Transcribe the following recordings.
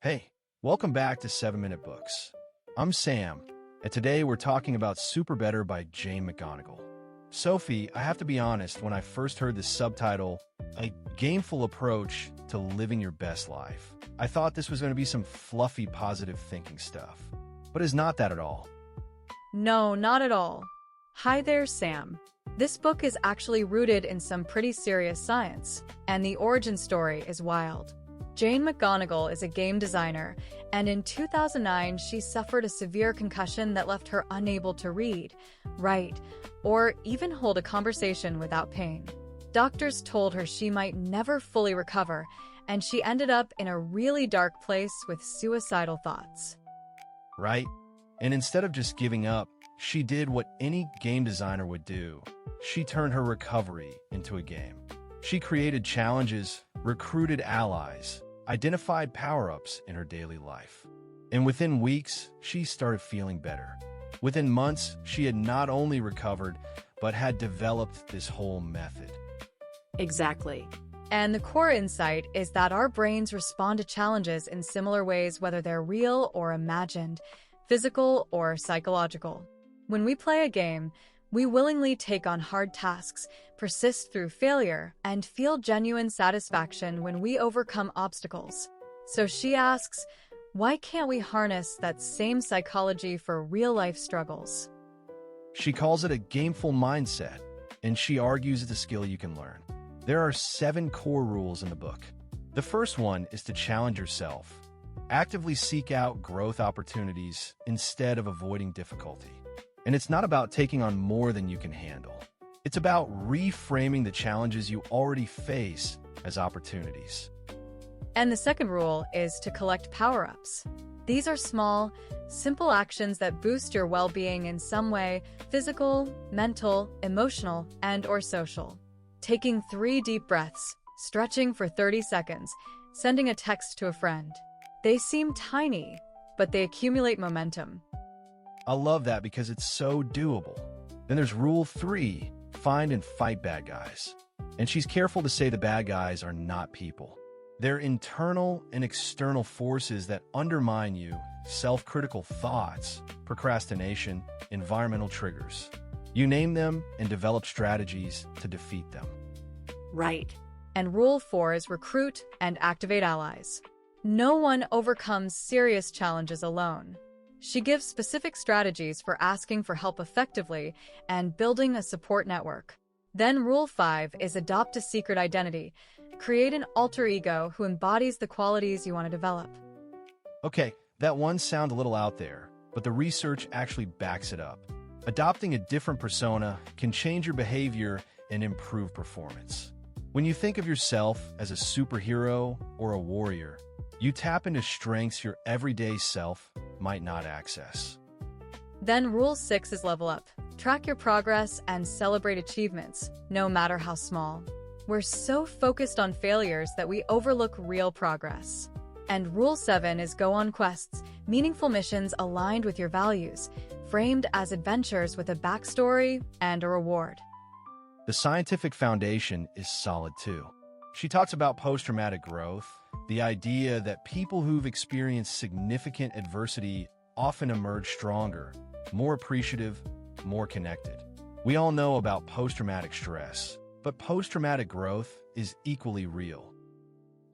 Hey, welcome back to 7-Minute Books. I'm Sam, and today we're talking about SuperBetter by Jane McGonigal. Sophie, I have to be honest, when I first heard the subtitle, A Gameful Approach to Living Your Best Life, I thought this was going to be some fluffy positive thinking stuff. But it's not that at all. No, not at all. Hi there, Sam. This book is actually rooted in some pretty serious science, and the origin story is wild. Jane McGonigal is a game designer, and in 2009 she suffered a severe concussion that left her unable to read, write, or even hold a conversation without pain. Doctors told her she might never fully recover, and she ended up in a really dark place with suicidal thoughts. Right? And instead of just giving up, she did what any game designer would do. She turned her recovery into a game. She created challenges, recruited allies, identified power-ups in her daily life. And within weeks, she started feeling better. Within months, she had not only recovered, but had developed this whole method. Exactly. And the core insight is that our brains respond to challenges in similar ways, whether they're real or imagined, physical or psychological. When we play a game, we willingly take on hard tasks, persist through failure, and feel genuine satisfaction when we overcome obstacles. So she asks, why can't we harness that same psychology for real-life struggles? She calls it a gameful mindset, and she argues it's a skill you can learn. There are 7 core rules in the book. The first one is to challenge yourself. Actively seek out growth opportunities instead of avoiding difficulty. And it's not about taking on more than you can handle. It's about reframing the challenges you already face as opportunities. And the second rule is to collect power-ups. These are small, simple actions that boost your well-being in some way: physical, mental, emotional, and/or social. Taking 3 deep breaths, stretching for 30 seconds, sending a text to a friend. They seem tiny, but they accumulate momentum. I love that because it's so doable. Then there's Rule 3, find and fight bad guys. And she's careful to say the bad guys are not people. They're internal and external forces that undermine you: self-critical thoughts, procrastination, environmental triggers. You name them and develop strategies to defeat them. Right. And Rule 4 is recruit and activate allies. No one overcomes serious challenges alone. She gives specific strategies for asking for help effectively and building a support network. Then Rule 5 is adopt a secret identity. Create an alter ego who embodies the qualities you want to develop. Okay, that one sounds a little out there, but the research actually backs it up. Adopting a different persona can change your behavior and improve performance. When you think of yourself as a superhero or a warrior, you tap into strengths your everyday self might not access. Then Rule 6 is level up. Track your progress and celebrate achievements, no matter how small. We're so focused on failures that we overlook real progress. And Rule 7 is go on quests, meaningful missions aligned with your values, framed as adventures with a backstory and a reward. The scientific foundation is solid too. She talks about post-traumatic growth, the idea that people who've experienced significant adversity often emerge stronger, more appreciative, more connected. We all know about post-traumatic stress, but post-traumatic growth is equally real.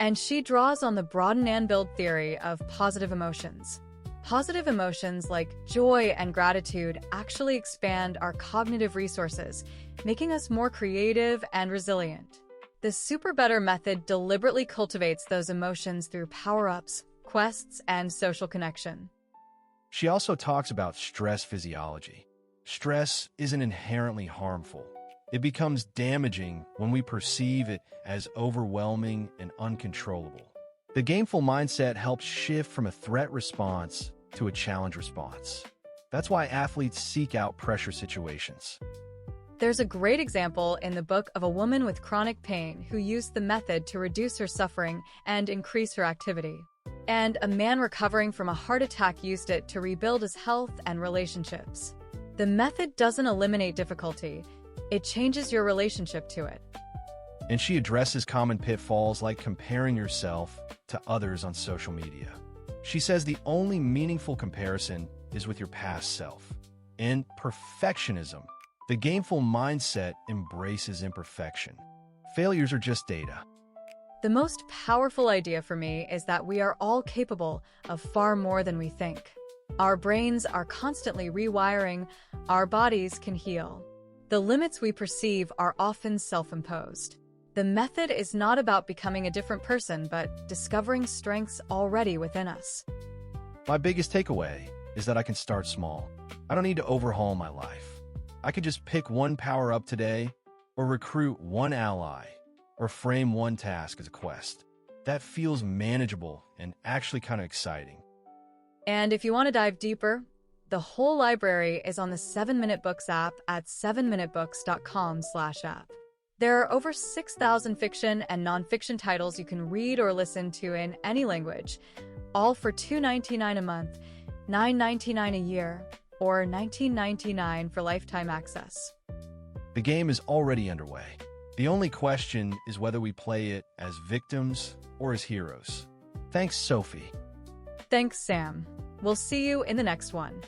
And she draws on the broaden-and-build theory of positive emotions. Positive emotions like joy and gratitude actually expand our cognitive resources, making us more creative and resilient. The SuperBetter method deliberately cultivates those emotions through power-ups, quests, and social connection. She also talks about stress physiology. Stress isn't inherently harmful. It becomes damaging when we perceive it as overwhelming and uncontrollable. The gameful mindset helps shift from a threat response to a challenge response. That's why athletes seek out pressure situations. There's a great example in the book of a woman with chronic pain who used the method to reduce her suffering and increase her activity. And a man recovering from a heart attack used it to rebuild his health and relationships. The method doesn't eliminate difficulty, it changes your relationship to it. And she addresses common pitfalls like comparing yourself to others on social media. She says the only meaningful comparison is with your past self. And perfectionism. The gameful mindset embraces imperfection. Failures are just data. The most powerful idea for me is that we are all capable of far more than we think. Our brains are constantly rewiring, our bodies can heal. The limits we perceive are often self-imposed. The method is not about becoming a different person, but discovering strengths already within us. My biggest takeaway is that I can start small. I don't need to overhaul my life. I can just pick one power-up today, or recruit one ally, or frame one task as a quest. That feels manageable and actually kind of exciting. And if you want to dive deeper, the whole library is on the 7-Minute Books app at 7minutebooks.com/app. There are over 6,000 fiction and nonfiction titles you can read or listen to in any language, all for $2.99 a month, $9.99 a year, or $19.99 for lifetime access. The game is already underway. The only question is whether we play it as victims or as heroes. Thanks, Sophie. Thanks, Sam. We'll see you in the next one.